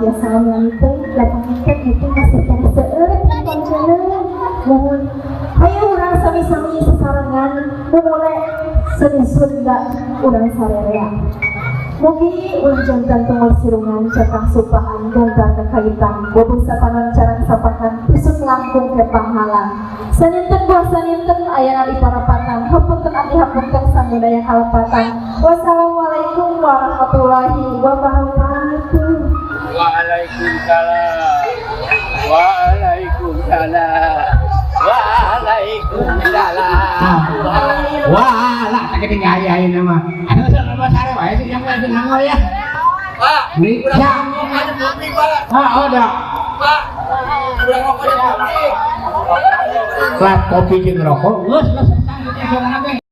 biasanya itu lapangan itu masih terasa mohon ayo orang sami-sami sesarangan mulai senisun gak orang sarere mugi ulah jantan tunggal sirungan cakang supahan jantan kekaitan bobong sapanan carang sapahan pisut langkung ke pahala saninten buah saninten ayana di parapatan hapunten abdi hapunten samudaya kalapatan. Wassalamualaikum warahmatullahi wabarakatuh. Waalaikumsalam. Waalaikumsalam. Waalaikumsalam. Wah, lah tak ketinggalan nama. Ano sa sare wae sih yang lagi nangol ya. Pak, Nih, udah ya. ngomong ada kopi, Pak. Oh, udah. Pak, udah ngomong ada kopi. Kelas kopi jeung rokok. Geus,